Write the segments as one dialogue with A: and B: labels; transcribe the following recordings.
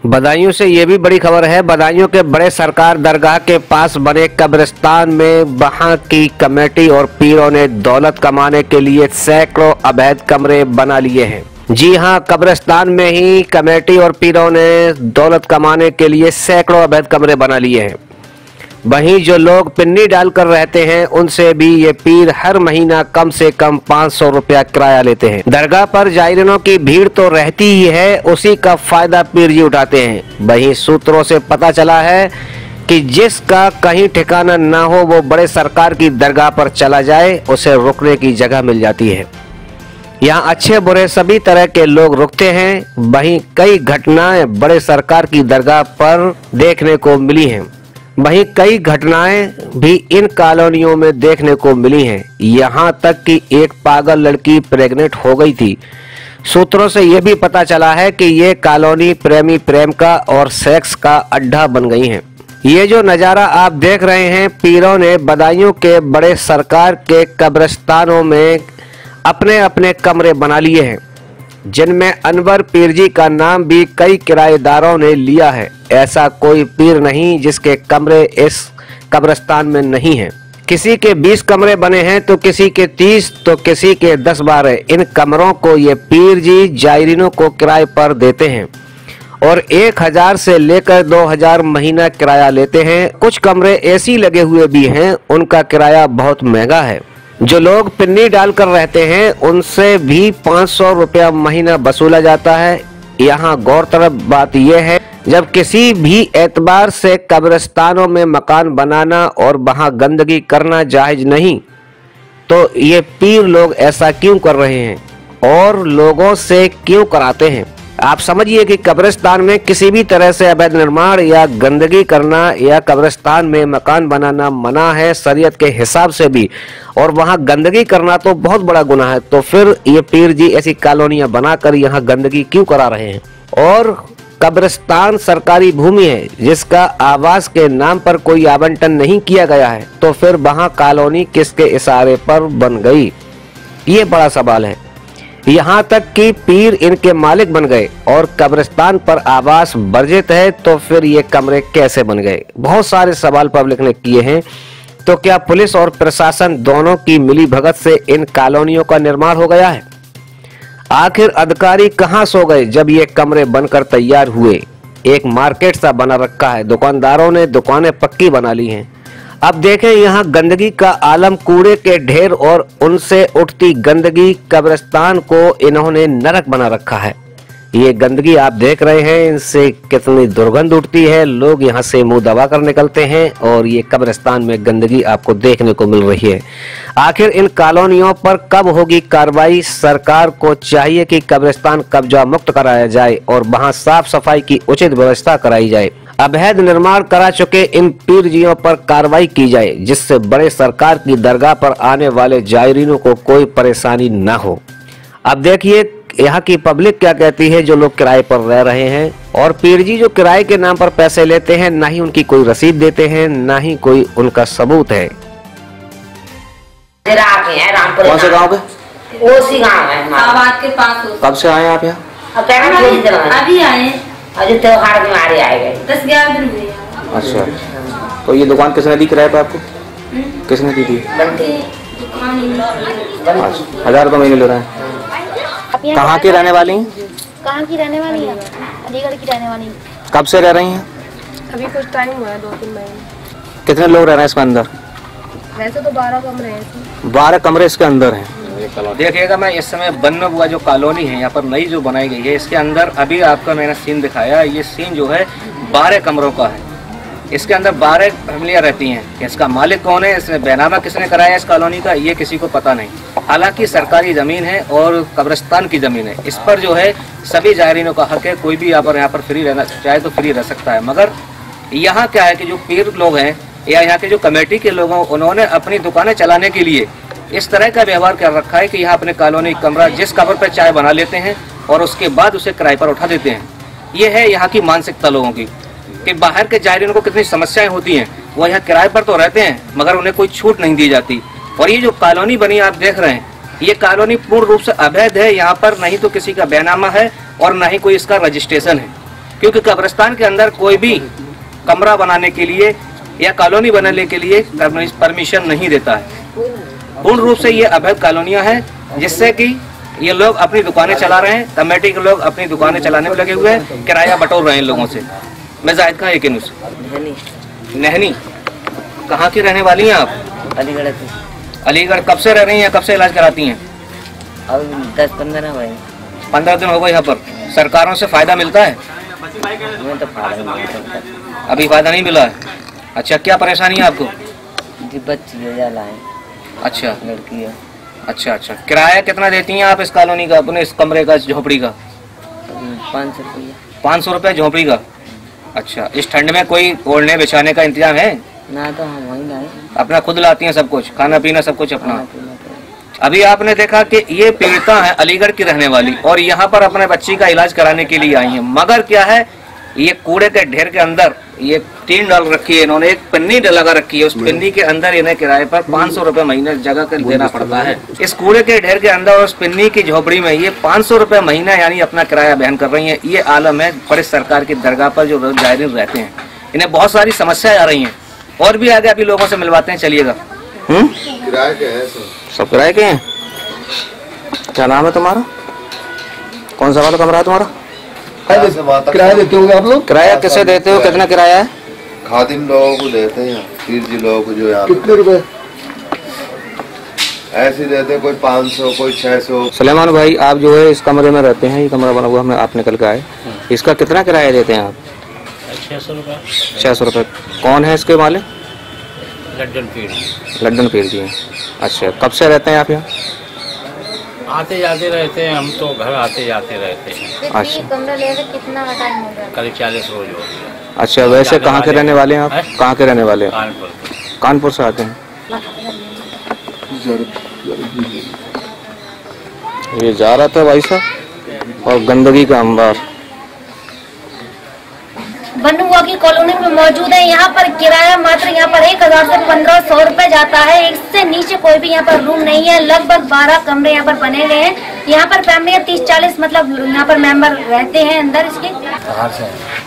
A: बदायूं से ये भी बड़ी खबर है। बदायूं के बड़े सरकार दरगाह के पास बने कब्रिस्तान में वहां की कमेटी और पीरों ने दौलत कमाने के लिए सैकड़ों अवैध कमरे बना लिए हैं। जी हां, कब्रिस्तान में ही कमेटी और पीरों ने दौलत कमाने के लिए सैकड़ों अवैध कमरे बना लिए हैं। वहीं जो लोग पिन्नी डालकर रहते हैं उनसे भी ये पीर हर महीना कम से कम 500 रुपया किराया लेते हैं। दरगाह पर जायरीनों की भीड़ तो रहती ही है, उसी का फायदा पीर जी उठाते हैं। वहीं सूत्रों से पता चला है कि जिसका कहीं ठिकाना ना हो वो बड़े सरकार की दरगाह पर चला जाए, उसे रुकने की जगह मिल जाती है। यहाँ अच्छे बुरे सभी तरह के लोग रुकते हैं। वहीं कई घटनाएं बड़े सरकार की दरगाह पर देखने को मिली हैं। वहीं कई घटनाएं भी इन कॉलोनियों में देखने को मिली हैं। यहाँ तक कि एक पागल लड़की प्रेग्नेंट हो गई थी। सूत्रों से यह भी पता चला है कि ये कॉलोनी प्रेमी प्रेम का और सेक्स का अड्डा बन गई है। ये जो नज़ारा आप देख रहे हैं, पीरों ने बदायूं के बड़े सरकार के कब्रिस्तानों में अपने अपने कमरे बना लिए हैं, जिनमें अनवर पीर जी का नाम भी कई किराएदारों ने लिया है। ऐसा कोई पीर नहीं जिसके कमरे इस कब्रिस्तान में नहीं हैं। किसी के 20 कमरे बने हैं तो किसी के 30 तो किसी के 10-12। इन कमरों को ये पीर जी जायरीनों को किराए पर देते हैं और 1000 से लेकर 2000 महीना किराया लेते हैं। कुछ कमरे एसी लगे हुए भी हैं, उनका किराया बहुत महंगा है। जो लोग पिन्नी डालकर रहते हैं उनसे भी 500 रुपया महीना वसूला जाता है। यहाँ गौरतलब बात यह है, जब किसी भी एतबार से कब्रिस्तानों में मकान बनाना और वहाँ गंदगी करना जायज नहीं, तो ये पीर लोग ऐसा क्यों कर रहे हैं और लोगों से क्यों कराते हैं? आप समझिए कि कब्रिस्तान में किसी भी तरह से अवैध निर्माण या गंदगी करना या कब्रिस्तान में मकान बनाना मना है शरीयत के हिसाब से भी, और वहाँ गंदगी करना तो बहुत बड़ा गुनाह है। तो फिर ये पीर जी ऐसी कॉलोनियां बनाकर यहाँ गंदगी क्यों करा रहे हैं? और कब्रिस्तान सरकारी भूमि है जिसका आवास के नाम पर कोई आवंटन नहीं किया गया है, तो फिर वहाँ कॉलोनी किसके इशारे पर बन गई? ये बड़ा सवाल है। यहाँ तक कि पीर इनके मालिक बन गए और कब्रिस्तान पर आवास वर्जित है, तो फिर ये कमरे कैसे बन गए? बहुत सारे सवाल पब्लिक ने किए हैं। तो क्या पुलिस और प्रशासन दोनों की मिलीभगत से इन कॉलोनियों का निर्माण हो गया है? आखिर अधिकारी कहां सो गए जब ये कमरे बनकर तैयार हुए? एक मार्केट सा बना रखा है, दुकानदारों ने दुकानें पक्की बना ली हैं। अब देखें यहाँ गंदगी का आलम, कूड़े के ढेर और उनसे उठती गंदगी। कब्रिस्तान को इन्होंने नरक बना रखा है। ये गंदगी आप देख रहे हैं, इनसे कितनी दुर्गंध उठती है। लोग यहाँ से मुंह दबा कर निकलते हैं और ये कब्रिस्तान में गंदगी आपको देखने को मिल रही है। आखिर इन कॉलोनियों पर कब होगी कार्रवाई? सरकार को चाहिए कि कब्रिस्तान कब्जा मुक्त कराया जाए और वहाँ साफ सफाई की उचित व्यवस्था कराई जाए। अवैध निर्माण करा चुके इन पीरजियों पर कार्रवाई की जाए, जिससे बड़े सरकार की दरगाह पर आने वाले जायरीनों को कोई परेशानी न हो। अब देखिए यहाँ की पब्लिक क्या कहती है, जो लोग किराए पर रह रहे हैं। और पीरजी जो किराए के नाम पर पैसे लेते हैं, ना ही उनकी कोई रसीद देते हैं, ना ही कोई उनका सबूत है।
B: कौन से गाँव के?
C: ओसी गाँव है आबाद के पास।
B: कब से आए आप यहाँ?
C: अभी आए, अभी त्योहार के मारे आए गए, 10-11 दिन हुए। अच्छा,
B: तो ये दुकान किसने दी किराए पे आपको? किसने दी थी? 1000 रुपये महीने ले रहे हैं। कहाँ की रहने वाली हैं?
D: कहाँ की रहने वाली हैं? अलीगढ़ की रहने वाली।
B: कब से रह रही हैं?
D: अभी कुछ टाइम हुआ है, 2-3 महीने।
B: कितने लोग रह रहे हैं इसके अंदर?
D: वैसे तो 12 कमरे हैं।
B: 12 कमरे इसके अंदर हैं।
E: देखिएगा, मैं इस समय बनना हुआ जो कॉलोनी है यहाँ पर नई जो बनाई गई है, इसके अंदर अभी आपका मैंने सीन दिखाया। ये सीन जो है 12 कमरों का है। इसके अंदर 12 फैमिलियाँ रहती हैं। इसका मालिक कौन है, इसमें बैनामा किसने कराया इस कॉलोनी का, ये किसी को पता नहीं। हालांकि सरकारी ज़मीन है और कब्रिस्तान की ज़मीन है, इस पर जो है सभी जायरीनों का हक है। कोई भी यहाँ पर फ्री रहना चाहे तो फ्री रह सकता है। मगर यहाँ क्या है कि जो पीर लोग हैं या यहाँ के जो कमेटी के लोग हैं, उन्होंने अपनी दुकानें चलाने के लिए इस तरह का व्यवहार कर रखा है कि यहाँ अपने कॉलोनी कमरा जिस कब्र पर चाय बना लेते हैं और उसके बाद उसे किराए पर उठा देते हैं। ये है यहाँ की मानसिकता लोगों की, कि बाहर के जायरीनों को कितनी समस्याएं होती हैं। वो यहाँ किराए पर तो रहते हैं मगर उन्हें कोई छूट नहीं दी जाती। और ये जो कॉलोनी बनी आप देख रहे हैं, ये कॉलोनी पूर्ण रूप से अवैध है। यहाँ पर नहीं तो किसी का बैनामा है और न ही कोई इसका रजिस्ट्रेशन है। क्योंकि कब्रिस्तान के अंदर कोई भी कमरा बनाने के लिए या कॉलोनी बनाने के लिए परमिशन नहीं देता है। पूर्ण रूप से ये अवैध कॉलोनियां हैं, जिससे कि ये लोग अपनी दुकानें चला रहे हैं। कमेटी के लोग अपनी दुकानें चलाने में लगे हुए हैं, किराया बटोर रहे हैं लोगों से। मैं जाहिद खान एक नहनी। कहाँ की रहने वाली हैं आप?
C: अलीगढ़।
E: अलीगढ़। कब से रह रही हैं, कब से इलाज कराती हैं?
C: अब 10-15 भाई
E: 15 दिन हो गए यहाँ पर। सरकारों से फायदा मिलता है?
C: मैं तो फायदा नहीं करता।
E: अभी फायदा नहीं मिला है। अच्छा, क्या परेशानी है आपको?
C: जी बच्ची है,
E: अच्छा,
C: लड़की है।
E: अच्छा। किराया कितना देती हैं आप इस कॉलोनी का, अपने इस कमरे का, इस झोपड़ी का?
C: 500 रुपया।
E: 500 रुपये झोपड़ी का। अच्छा, इस ठंड में कोई ओढ़ने बिछाने का इंतजाम है?
C: ना तो हम वहीं लाए,
E: अपना खुद लाती हैं सब कुछ, खाना पीना सब कुछ अपना?
C: खाना पीना तो।
E: अभी आपने देखा कि ये पीड़िता है अलीगढ़ की रहने वाली, और यहाँ पर अपने बच्ची का इलाज कराने के लिए आई हैं। मगर क्या है, ये कूड़े के ढेर के अंदर ये टीन डाल रखी है इन्होंने, एक पन्नी लगा रखी है। उस पन्नी के अंदर इन्हें किराए पर 500 रुपए महीने जगह कर देना पड़ता है। इस कूड़े के ढेर के अंदर और उस पन्नी की झोपड़ी में ये 500 रुपए महीना यानी अपना किराया बहन कर रही है। ये आलम है प्रदेश सरकार की दरगाह पर जो रोज जायरीन रहते हैं। इन्हें बहुत सारी समस्याएं आ रही हैं, और भी आगे अभी लोगों से मिलवाते हैं, चलिएगा।
F: किराए के हैं
E: सब किराए के हैं। क्या नाम है तुम्हारा? कौन सा वाला कमरा है तुम्हारा?
F: किराया देते होंगे आप लोग?
E: किराया किसे देते हो, कितना किराया है?
F: खादिम लोगों को देते हैं, पीर जी लोगों को जो यहाँ
B: कितने रुपए?
F: ऐसे देते हैं, कोई 500, कोई 600।
E: सलेमान भाई, आप जो है इस कमरे में रहते हैं, ये कमरा बना हुआ हमें आप निकल के आए, इसका कितना किराया देते हैं आप?
G: 600 रुपये।
E: 600 रुपये। कौन है इसके मालिक?
G: लड्डन पीर
E: जी। अच्छा, कब से रहते हैं आप यहाँ?
G: आते जाते रहते हैं, हम तो घर आते जाते रहते हैं।
E: अच्छा,
D: कमरा ले कितना टाइम हो गया?
G: करीब 40 रोज हो गया।
E: अच्छा, वैसे कहाँ के रहने वाले हैं आप? कहाँ के रहने वाले हैं?
G: कानपुर।
E: कानपुर से आते हैं। ये जा रहा था भाई साहब, और गंदगी का अंबार।
D: बनुआ की कॉलोनी में मौजूद है। यहाँ पर किराया मात्र यहाँ पर 1000 से 1500 रुपए जाता है। इससे नीचे कोई भी यहाँ पर रूम नहीं है। लगभग 12 कमरे यहाँ पर बने हुए हैं। यहाँ पर फैमिली 30-40 मतलब यहाँ पर मेंबर रहते हैं अंदर इसके।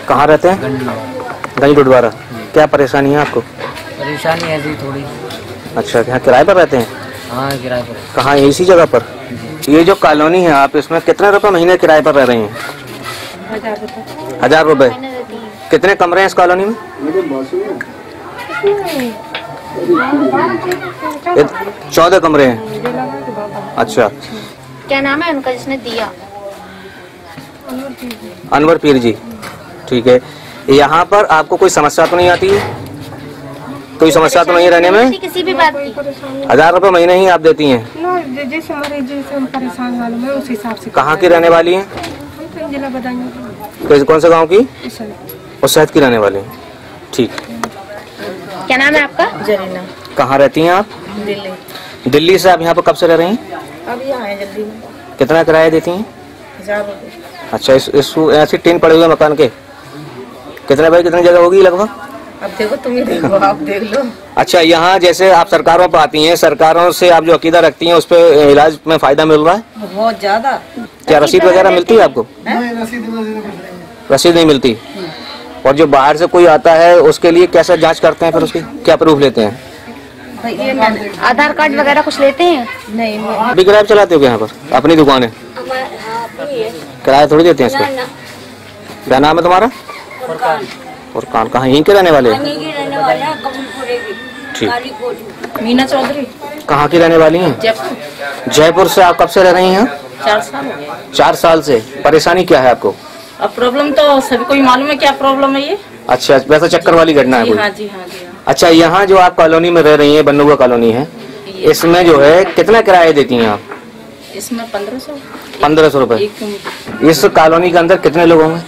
E: कहाँ रहते हैं? गंज डुडवारा। क्या परेशानी है आपको?
C: परेशानी ऐसी थोड़ी।
E: अच्छा, यहाँ किराए पर रहते हैं?
C: हाँ, किराए पर।
E: कहाँ, इसी जगह पर? ये जो कॉलोनी है, आप इसमें कितने रुपए महीने किराए पर रह रही हैं? 1000 रुपए। कितने कमरे हैं इस कॉलोनी में? 14 कमरे हैं। अच्छा,
D: क्या नाम है उनका जिसने दिया?
E: अनवर पीर जी। ठीक है, यहाँ पर आपको कोई समस्या तो नहीं आती है? कोई समस्या तो नहीं रहने में?
D: किसी भी बात की?
E: 1000 रुपए महीने ही आप देती हैं?
H: जैसे हमारे जैसे हम परेशान हाल में उस हिसाब से।
E: कहाँ की रहने वाली हैं?
H: जिला बदायूं।
E: कौन से गांव की? उस शहर की रहने वाली। ठीक।
D: क्या नाम है आपका?
H: जरीना।
E: कहाँ रहती हैं आप?
H: दिल्ली।
E: दिल्ली से आप यहाँ पर कब से रह रही हैं?
H: अभी आए जल्दी में।
E: कितना किराया देती हैं?
H: 1000 रुपये।
E: अच्छा, इस ऐसी टीन पड़े हुए मकान के कितने भाई, कितनी जगह होगी लगभग?
H: अब देखो, तुम ही देखो, आप देख लो।
E: अच्छा, यहाँ जैसे आप सरकारों पर आती हैं, सरकारों से आप जो अकीदा रखती हैं, उस पे इलाज में फायदा मिल रहा है?
H: बहुत ज्यादा।
E: क्या रसीद वगैरह मिलती है आपको? रसीद नहीं मिलती। और जो बाहर से कोई आता है उसके लिए कैसे जांच करते हैं, फिर उसकी क्या प्रूफ लेते हैं?
D: आधार कार्ड वगैरह कुछ लेते हैं?
H: नहीं।
E: अभी किराया चलाते हो यहाँ पर? अपनी दुकान है, किराया थोड़ी देते हैं इसको। क्या नाम है तुम्हारा? और कहाँ, यहीं के रहने वाले? ठीक।
H: मीना चौधरी।
E: कहाँ की रहने वाली हैं?
H: जयपुर।
E: जयपुर से आप कब से रह रही हैं?
H: 4 साल हो गए।
E: 4 साल से। परेशानी क्या है आपको?
H: अब प्रॉब्लम तो सभी को ही मालूम है क्या प्रॉब्लम है ये।
E: अच्छा, वैसा चक्कर वाली घटना है कोई?
H: हाँ जी, हाँ जी।
E: अच्छा, यहाँ जो आप कॉलोनी में रह रही हैं, बन्नुआ कॉलोनी है, इसमें जो है कितना किराया देती हैं आप?
H: इसमें 1500।
E: 1500 रुपए। इस कॉलोनी के अंदर कितने लोग होंगे?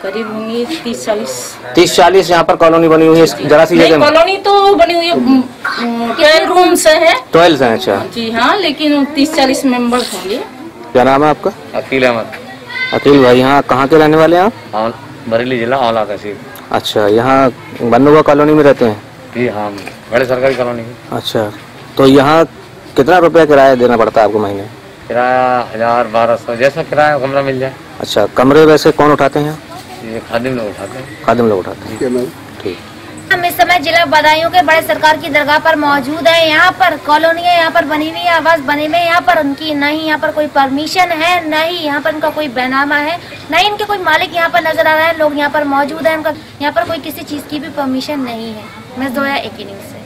H: करीब होंगे 30-40।
E: 30-40 यहाँ पर कॉलोनी बनी हुई है जरा सी जगह में?
H: कॉलोनी तो बनी हुई है, 12 रूम्स है।
E: 12 है। अच्छा
H: जी हाँ, लेकिन 30-40 मेंबर्स होंगे।
E: क्या नाम है आपका?
G: अकील अहमद।
E: अकील भाई, यहाँ कहाँ के रहने वाले हैं आप?
G: बरेली जिला औला तहसील।
E: अच्छा, यहाँ बन्नुआ कॉलोनी में रहते हैं?
G: जी हाँ, बड़े सरकारी कॉलोनी।
E: अच्छा, तो यहाँ कितना रुपया किराया देना पड़ता है आपको महीने?
G: किराया 1000-1200 जैसा किराया कमरा मिल जाए।
E: अच्छा, कमरे वैसे कौन उठाते हैं?
G: ये खादिम लोग उठाते हैं।
A: खादिम लोग उठाते हैं। ठीक।
D: हम इस समय जिला बदायूं के बड़े सरकार की दरगाह पर मौजूद है। यहाँ पर कॉलोनियाँ यहाँ पर बनी हुई है, आवास बने हुए, यहाँ पर उनकी न ही यहाँ पर कोई परमिशन है, न ही यहाँ पर उनका कोई बैनामा है, न ही इनके कोई मालिक यहाँ पर नजर आ रहा है। लोग यहाँ पर मौजूद है, उनका यहाँ पर कोई किसी चीज की भी परमिशन नहीं है। मैं जोया, एके न्यूज़ से।